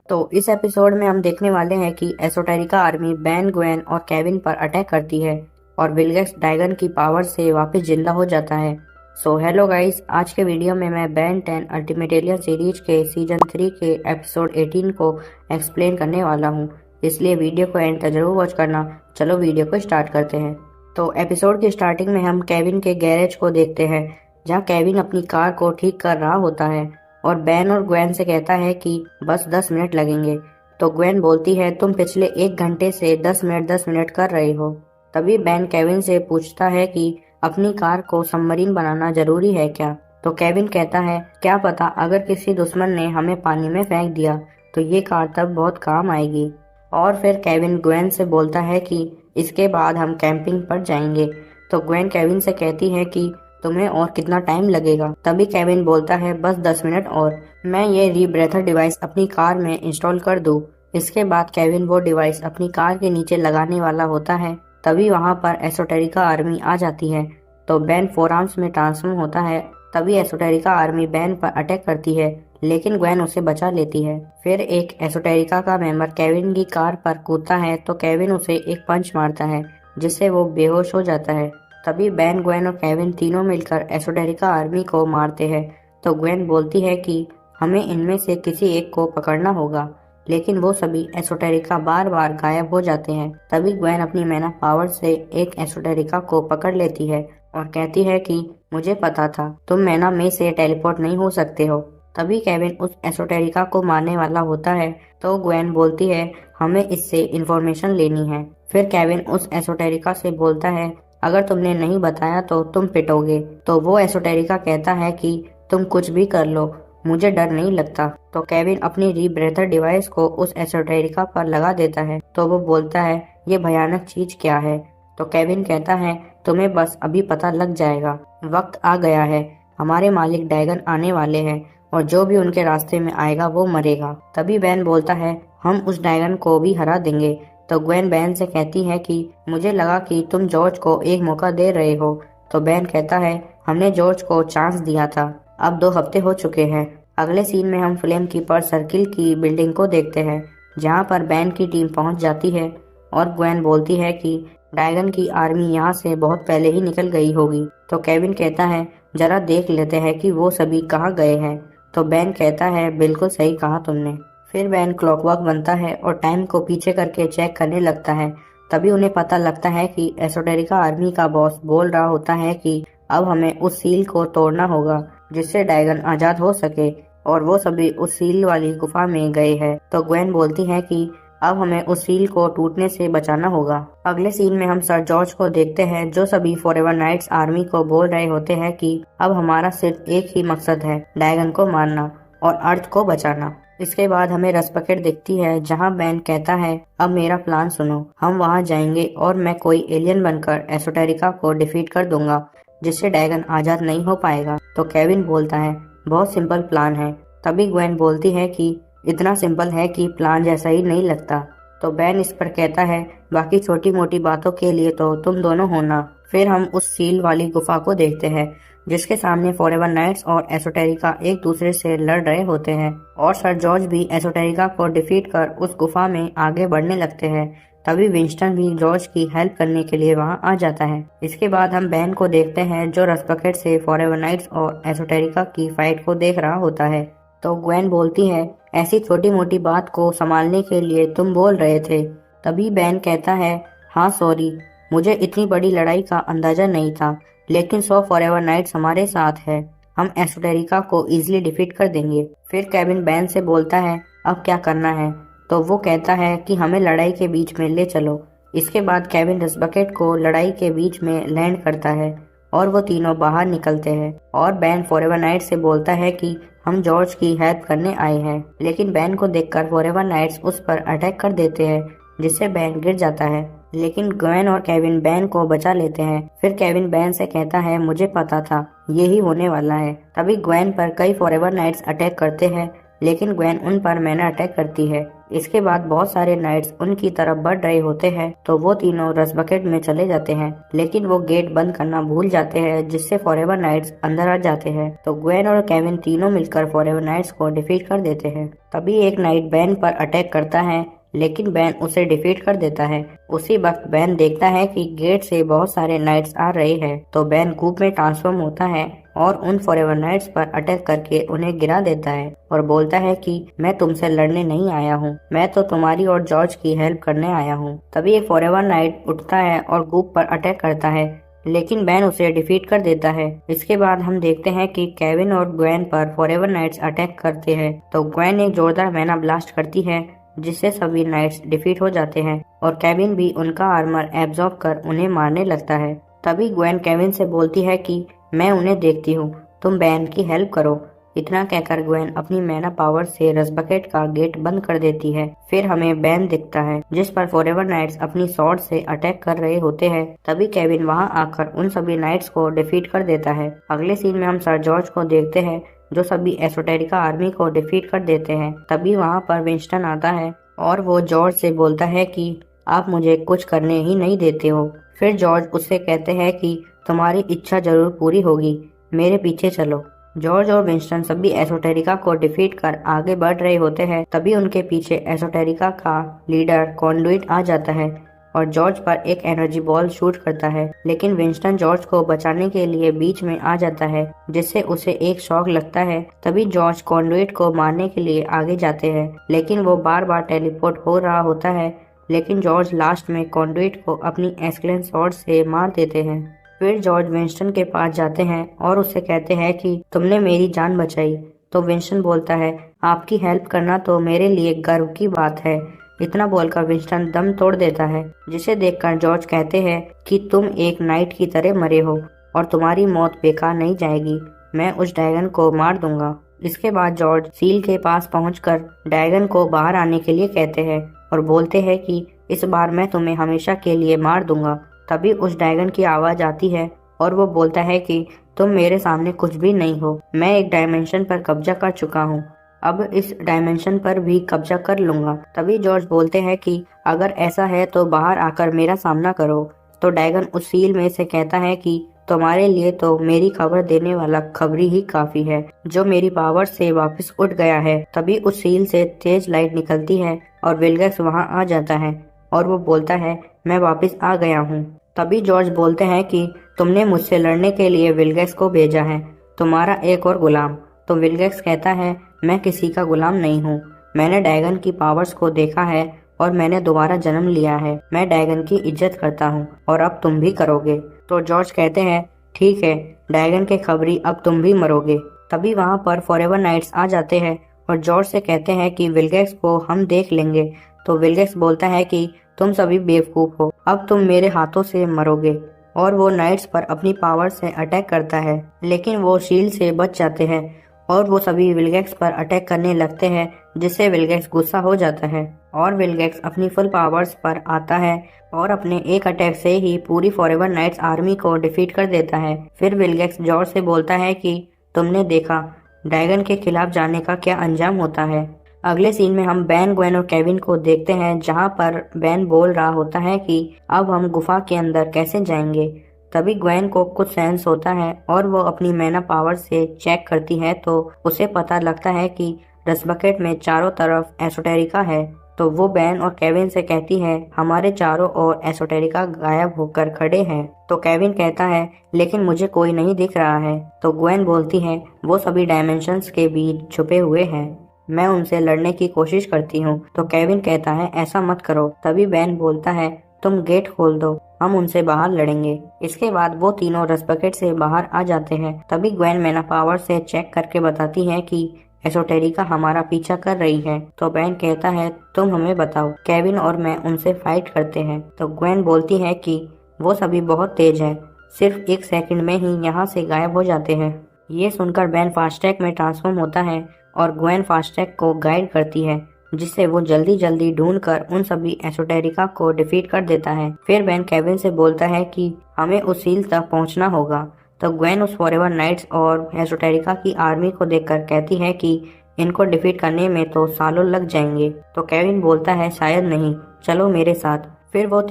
तो इस एपिसोड में हम देखने वाले हैं कि एसोटेरिका आर्मी बैन, ग्वेन और केविन पर अटैक करती है और विलगेक्स ड्रैगन की पावर से वापस जिंदा हो जाता है। सो हेलो गाइस, आज के वीडियो में मैं बैन 10 अल्टीमेट एलियन सीरीज के सीजन 3 के एपिसोड 18 को एक्सप्लेन करने वाला हूँ, इसलिए वीडियो को एंड तक जरूर वॉच करना। चलो वीडियो को स्टार्ट करते हैं। तो एपिसोड की स्टार्टिंग में हम केविन के गैरेज को देखते हैं, जहाँ केविन अपनी कार को ठीक कर रहा होता है और बैन और ग्वेन से कहता है कि बस 10 मिनट लगेंगे। तो ग्वेन बोलती है, तुम पिछले 1 घंटे से 10 मिनट कर रहे हो। तभी बैन केविन से पूछता है कि अपनी कार को सबमरीन बनाना जरूरी है क्या। तो केविन कहता है, क्या पता अगर किसी दुश्मन ने हमें पानी में फेंक दिया तो ये कार तब बहुत काम आएगी। और फिर केविन ग्वेन से बोलता है कि इसके बाद हम कैंपिंग पर जाएंगे। तो ग्वेन केविन से कहती है कि तुम्हें और कितना टाइम लगेगा। तभी केविन बोलता है, बस 10 मिनट और मैं ये रीब्रेथर डिवाइस अपनी कार में इंस्टॉल कर दूं। इसके बाद केविन वो डिवाइस अपनी कार के नीचे लगाने वाला होता है। तभी वहां पर एसोटेरिका आर्मी आ जाती है। तो बैन 4 आर्म्स में ट्रांसफॉर्म होता है। तभी एसोटेरिका आर्मी बैन पर अटैक करती है, लेकिन ग्वेन उसे बचा लेती है। फिर एक एसोटेरिका का मेंबर केविन की कार पर कूदता है तो केविन उसे एक पंच मारता है, जिससे वो बेहोश हो जाता है। तभी बैन, ग्वेन और केविन तीनों मिलकर एसोटेरिका आर्मी को मारते हैं। तो ग्वेन बोलती है कि हमें इनमें से किसी एक को पकड़ना होगा, लेकिन वो सभी एसोटेरिका बार बार गायब हो जाते हैं। तभी ग्वेन अपनी मैना पावर से एक एसोटेरिका को पकड़ लेती है और कहती है कि मुझे पता था तुम मैना में से टेलीपोर्ट नहीं हो सकते हो। तभी केविन उस एसोटेरिका को मारने वाला होता है। तो ग्वेन बोलती है, हमें इससे इंफॉर्मेशन लेनी है। फिर केविन उस एसोटेरिका से बोलता है, अगर तुमने नहीं बताया तो तुम पिटोगे। तो वो एसोटेरिका कहता है कि तुम कुछ भी कर लो, मुझे डर नहीं लगता। तो केविन अपनी रीब्रेथर डिवाइस को उस एसोटेरिका पर लगा देता है। तो वो बोलता है, ये भयानक चीज क्या है। तो केविन कहता है, तुम्हें बस अभी पता लग जाएगा। वक्त आ गया है, हमारे मालिक ड्रैगन आने वाले हैं और जो भी उनके रास्ते में आएगा वो मरेगा। तभी बैन बोलता है, हम उस ड्रैगन को भी हरा देंगे। तो ग्वेन बैन से कहती है कि मुझे लगा कि तुम जॉर्ज को एक मौका दे रहे हो। तो बैन कहता है, हमने जॉर्ज को चांस दिया था, अब 2 हफ्ते हो चुके हैं। अगले सीन में हम फ्लेम कीपर सर्किल की बिल्डिंग को देखते हैं, जहां पर बैन की टीम पहुंच जाती है और ग्वेन बोलती है कि ड्रैगन की आर्मी यहां से बहुत पहले ही निकल गई होगी। तो केविन कहता है, जरा देख लेते हैं कि वो सभी कहाँ गए हैं। तो बैन कहता है, बिल्कुल सही कहा तुमने। फिर बैन क्लॉकवर्क बनता है और टाइम को पीछे करके चेक करने लगता है। तभी उन्हें पता लगता है कि एसोटेरिका आर्मी का बॉस बोल रहा होता है कि अब हमें उस सील को तोड़ना होगा जिससे ड्रैगन आजाद हो सके, और वो सभी उस सील वाली गुफा में गए हैं। तो ग्वेन बोलती है कि अब हमें उस सील को टूटने से बचाना होगा। अगले सीन में हम सर जॉर्ज को देखते हैं, जो सभी फॉरएवर नाइट्स आर्मी को बोल रहे होते हैं कि अब हमारा सिर्फ एक ही मकसद है, ड्रैगन को मारना और अर्थ को बचाना। इसके बाद हमें रसपकेट दिखती है, जहां बैन कहता है, अब मेरा प्लान सुनो, हम वहां जाएंगे और मैं कोई एलियन बनकर एसोटेरिका को डिफीट कर दूंगा, जिससे ड्रैगन आजाद नहीं हो पाएगा। तो केविन बोलता है, बहुत सिंपल प्लान है। तभी ग्वेन बोलती है कि इतना सिंपल है कि प्लान जैसा ही नहीं लगता। तो बैन इस पर कहता है, बाकी छोटी मोटी बातों के लिए तो तुम दोनों हो ना। फिर हम उस सील वाली गुफा को देखते हैं, जिसके सामने फॉरएवर नाइट्स और एसोटेरिका एक दूसरे से लड़ रहे होते हैं और सर जॉर्ज भी एसोटेरिका को डिफीट कर उस गुफा में आगे बढ़ने लगते हैं। तभी विंस्टन भी जॉर्ज की हेल्प करने के लिए वहां आ जाता है। इसके बाद हम बैन को देखते हैं, जो रसपकेट से फॉरएवर नाइट्स और एसोटेरिका की फाइट को देख रहा होता है। तो ग्वेन बोलती है, ऐसी छोटी मोटी बात को संभालने के लिए तुम बोल रहे थे। तभी बैन कहता है, हाँ सॉरी, मुझे इतनी बड़ी लड़ाई का अंदाजा नहीं था, लेकिन 100 फॉरएवर नाइट्स हमारे साथ है, हम एसोटेरिका को इजीली डिफीट कर देंगे। फिर केविन बैन से बोलता है, अब क्या करना है। तो वो कहता है कि हमें लड़ाई के बीच में ले चलो। इसके बाद केविन रसबकेट को लड़ाई के बीच में लैंड करता है और वो तीनों बाहर निकलते हैं। और बैन फॉरएवर नाइट से बोलता है कि हम जॉर्ज की हेल्प करने आए हैं, लेकिन बैन को देखकर फॉरएवर नाइट्स उस पर अटैक कर देते हैं, जिससे बैन गिर जाता है। लेकिन ग्वेन और केविन बैन को बचा लेते हैं। फिर केविन बैन से कहता है, मुझे पता था यही होने वाला है। तभी ग्वेन पर कई फॉरएवर नाइट्स अटैक करते हैं, लेकिन ग्वेन उन पर मैना अटैक करती है। इसके बाद बहुत सारे नाइट्स उनकी तरफ बढ़ रहे होते हैं तो वो तीनों रस बकेट में चले जाते हैं, लेकिन वो गेट बंद करना भूल जाते हैं, जिससे फॉरएवर नाइट्स अंदर आ जाते हैं। तो ग्वेन और केविन तीनों मिलकर फॉरएवर नाइट्स को डिफीट कर देते हैं। तभी एक नाइट बैन पर अटैक करता है, लेकिन बैन उसे डिफीट कर देता है। उसी वक्त बैन देखता है कि गेट से बहुत सारे नाइट्स आ रहे हैं, तो बैन कूप में ट्रांसफॉर्म होता है और उन फॉरएवर नाइट्स पर अटैक करके उन्हें गिरा देता है और बोलता है कि मैं तुमसे लड़ने नहीं आया हूँ, मैं तो तुम्हारी और जॉर्ज की हेल्प करने आया हूँ। तभी एक फॉरएवर नाइट उठता है और कूप पर अटैक करता है, लेकिन बैन उसे डिफीट कर देता है। इसके बाद हम देखते हैं कि केविन और ग्वेन पर फॉरएवर नाइट्स अटैक करते हैं, तो ग्वेन एक जोरदार मैना ब्लास्ट करती है, जिससे सभी नाइट्स डिफीट हो जाते हैं और केविन भी उनका आर्मर एब्जॉर्ब कर उन्हें मारने लगता है। तभी ग्वेन केविन से बोलती है कि मैं उन्हें देखती हूँ, तुम बैन की हेल्प करो। इतना कहकर ग्वेन अपनी मैना पावर से रस बकेट का गेट बंद कर देती है। फिर हमें बैन दिखता है, जिस पर फॉरएवर नाइट्स अपनी स्वॉर्ड से अटैक कर रहे होते हैं। तभी केविन वहां आकर उन सभी नाइट्स को डिफीट कर देता है। अगले सीन में हम सर जॉर्ज को देखते हैं, जो सभी एसोटेरिका आर्मी को डिफीट कर देते हैं। तभी वहां पर विंस्टन आता है और वो जॉर्ज से बोलता है कि आप मुझे कुछ करने ही नहीं देते हो। फिर जॉर्ज उससे कहते हैं कि तुम्हारी इच्छा जरूर पूरी होगी, मेरे पीछे चलो। जॉर्ज और विंस्टन सभी एसोटेरिका को डिफीट कर आगे बढ़ रहे होते हैं। तभी उनके पीछे एसोटेरिका का लीडर कॉन्डुइट आ जाता है और जॉर्ज पर एक एनर्जी बॉल शूट करता है, लेकिन विंस्टन जॉर्ज को बचाने के लिए बीच में आ जाता है, जिससे उसे एक शॉक लगता है। तभी जॉर्ज कॉन्डुइट को मारने के लिए आगे जाते हैं, लेकिन वो बार बार टेलीपोर्ट हो रहा होता है। लेकिन जॉर्ज लास्ट में कॉन्डुइट को अपनी एक्सक्लेन स्वॉर्ड से मार देते हैं। फिर जॉर्ज विंस्टन के पास जाते हैं और उससे कहते हैं कि तुमने मेरी जान बचाई। तो विंस्टन बोलता है, आपकी हेल्प करना तो मेरे लिए गर्व की बात है। इतना बोलकर विंस्टन दम तोड़ देता है, जिसे देखकर जॉर्ज कहते हैं कि तुम एक नाइट की तरह मरे हो और तुम्हारी मौत बेकार नहीं जाएगी, मैं उस ड्रैगन को मार दूंगा। इसके बाद जॉर्ज सील के पास पहुंचकर ड्रैगन को बाहर आने के लिए कहते हैं और बोलते हैं कि इस बार मैं तुम्हें हमेशा के लिए मार दूंगा। तभी उस ड्रैगन की आवाज आती है और वो बोलता है कि तुम मेरे सामने कुछ भी नहीं हो, मैं एक डायमेंशन पर कब्जा कर चुका हूँ, अब इस डायमेंशन पर भी कब्जा कर लूंगा। तभी जॉर्ज बोलते हैं कि अगर ऐसा है तो बाहर आकर मेरा सामना करो। तो ड्रैगन उस सील में से कहता है कि तुम्हारे लिए तो मेरी खबर देने वाला खबरी ही काफी है, जो मेरी पावर से वापस उठ गया है। तभी उस सील से तेज लाइट निकलती है और विल्गेक्स वहां आ जाता है और वो बोलता है, मैं वापस आ गया हूँ। तभी जॉर्ज बोलते हैं कि तुमने मुझसे लड़ने के लिए विल्गेक्स को भेजा है, तुम्हारा एक और गुलाम। तो विल्गेक्स कहता है, मैं किसी का गुलाम नहीं हूँ, मैंने ड्रैगन की पावर्स को देखा है और मैंने दोबारा जन्म लिया है, मैं ड्रैगन की इज्जत करता हूँ और अब तुम भी करोगे। तो जॉर्ज कहते हैं, ठीक है ड्रैगन के खबरी, अब तुम भी मरोगे। तभी वहाँ पर फॉरएवर नाइट्स आ जाते हैं और जॉर्ज से कहते हैं कि विल्गेक्स को हम देख लेंगे। तो विल्गेक्स बोलता है कि तुम सभी बेवकूफ हो, अब तुम मेरे हाथों से मरोगे। और वो नाइट्स पर अपनी पावर से अटैक करता है, लेकिन वो शील्ड से बच जाते हैं और वो सभी विल्गेक्स पर अटैक करने लगते हैं, जिससे विल्गेक्स गुस्सा हो जाता है और विल्गेक्स अपनी फुल पावर्स पर आता है और अपने एक अटैक से ही पूरी फॉरएवर नाइट्स आर्मी को डिफीट कर देता है। फिर विल्गेक्स जॉर्ज से बोलता है कि तुमने देखा ड्रैगन के खिलाफ जाने का क्या अंजाम होता है। अगले सीन में हम बैन, ग्वेन और केविन को देखते हैं, जहां पर बैन बोल रहा होता है कि अब हम गुफा के अंदर कैसे जाएंगे। तभी ग्वेन को कुछ सेंस होता है और वो अपनी मैना पावर से चेक करती है, तो उसे पता लगता है कि रस बकेट में चारों तरफ एसोटेरिका है। तो वो बैन और केविन से कहती है, हमारे चारों ओर एसोटेरिका गायब होकर खड़े हैं। तो केविन कहता है, लेकिन मुझे कोई नहीं दिख रहा है। तो ग्वेन बोलती है, वो सभी डायमेंशंस के बीच छुपे हुए हैं, मैं उनसे लड़ने की कोशिश करती हूँ। तो केविन कहता है, ऐसा मत करो। तभी बैन बोलता है, तुम गेट खोल दो, हम उनसे बाहर लड़ेंगे। इसके बाद वो तीनों रस बकेट से बाहर आ जाते हैं। तभी ग्वेन मैना पावर से चेक करके बताती है कि एसोटेरिका हमारा पीछा कर रही है। तो बैन कहता है, तुम हमें बताओ। केविन और मैं उनसे फाइट करते हैं। तो ग्वेन बोलती है कि वो सभी बहुत तेज है, सिर्फ एक सेकंड में ही यहाँ से गायब हो जाते हैं। ये सुनकर बैन फास्टैग में ट्रांसफॉर्म होता है और ग्वेन फास्टैग को गाइड करती है, जिससे वो जल्दी जल्दी ढूंढकर उन सभी एसोटेरिका को डिफीट कर देता है। फिर बैन केविन से बोलता है कि हमें उस सील तक पहुंचना होगा। तो ग्वेन उस फॉरएवर नाइट्स और एसोटेरिका की आर्मी को देखकर कहती है कि इनको डिफीट करने में तो सालों लग जाएंगे। तो केविन बोलता है शायद नहीं, चलो मेरे साथ। फिर वो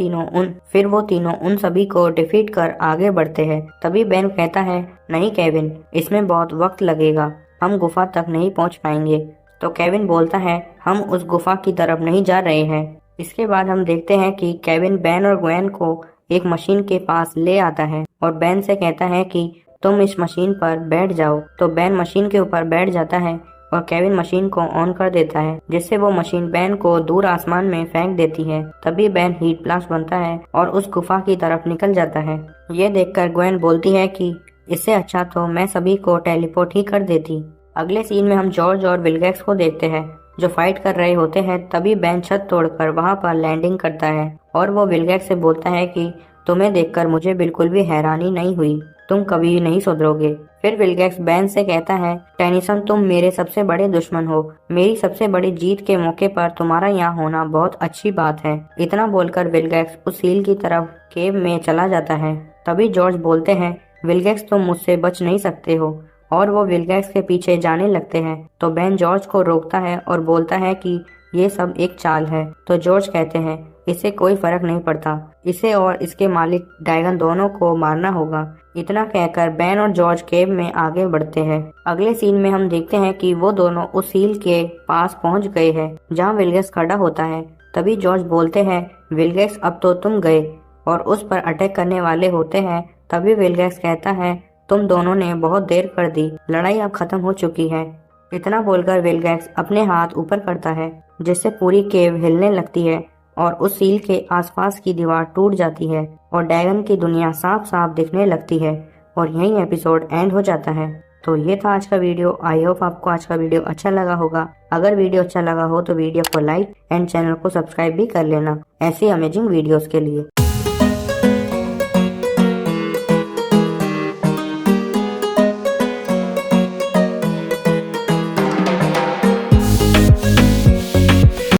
तीनों उन सभी को डिफीट कर आगे बढ़ते हैं। तभी बेन कहता है नहीं केविन, इसमें बहुत वक्त लगेगा, हम गुफा तक नहीं पहुंच पाएंगे। तो केविन बोलता है हम उस गुफा की तरफ नहीं जा रहे हैं। इसके बाद हम देखते हैं कि केविन बेन और ग्वेन को एक मशीन के पास ले आता है और बेन से कहता है कि तुम इस मशीन पर बैठ जाओ। तो बेन मशीन के ऊपर बैठ जाता है और केविन मशीन को ऑन कर देता है, जिससे वो मशीन बेन को दूर आसमान में फेंक देती है। तभी बेन हीट ब्लास्ट बनता है और उस गुफा की तरफ निकल जाता है। ये देखकर ग्वेन बोलती है कि इससे अच्छा तो मैं सभी को टेलीपोर्ट ही कर देती। अगले सीन में हम जॉर्ज और विल्गैक्स को देखते हैं जो फाइट कर रहे होते हैं। तभी बेन छत तोड़कर वहां पर लैंडिंग करता है और वो विल्गैक्स से बोलता है कि तुम्हें देखकर मुझे बिल्कुल भी हैरानी नहीं हुई, तुम कभी नहीं सुधरोगे। फिर विल्गैक्स बेन से कहता है टेनिसन, तुम मेरे सबसे बड़े दुश्मन हो, मेरी सबसे बड़ी जीत के मौके पर तुम्हारा यहाँ होना बहुत अच्छी बात है। इतना बोलकर विल्गैक्स उस सील की तरफ केव में चला जाता है। तभी जॉर्ज बोलते हैं विल्गैक्स, तुम मुझसे बच नहीं सकते हो, और वो विल्गैक्स के पीछे जाने लगते हैं। तो बेन जॉर्ज को रोकता है और बोलता है कि ये सब एक चाल है। तो जॉर्ज कहते हैं इससे कोई फर्क नहीं पड़ता, इसे और इसके मालिक ड्रैगन दोनों को मारना होगा। इतना कहकर बेन और जॉर्ज केव में आगे बढ़ते हैं। अगले सीन में हम देखते हैं कि वो दोनों उस सील के पास पहुंच गए हैं जहां विल्गैक्स खड़ा होता है। तभी जॉर्ज बोलते हैं विल्गैक्स, अब तो तुम गए, और उस पर अटैक करने वाले होते हैं। तभी विल्गैक्स कहता है तुम दोनों ने बहुत देर कर दी, लड़ाई अब खत्म हो चुकी है। इतना बोलकर विल्गैक्स अपने हाथ ऊपर करता है, जिससे पूरी केव हिलने लगती है और उस सील के आसपास की दीवार टूट जाती है और ड्रैगन की दुनिया साफ साफ दिखने लगती है। और यही एपिसोड एंड हो जाता है। तो ये था आज का वीडियो। आई होप आपको आज का वीडियो अच्छा लगा होगा। अगर वीडियो अच्छा लगा हो तो वीडियो को लाइक एंड चैनल को सब्सक्राइब भी कर लेना ऐसी अमेजिंग वीडियोस के लिए।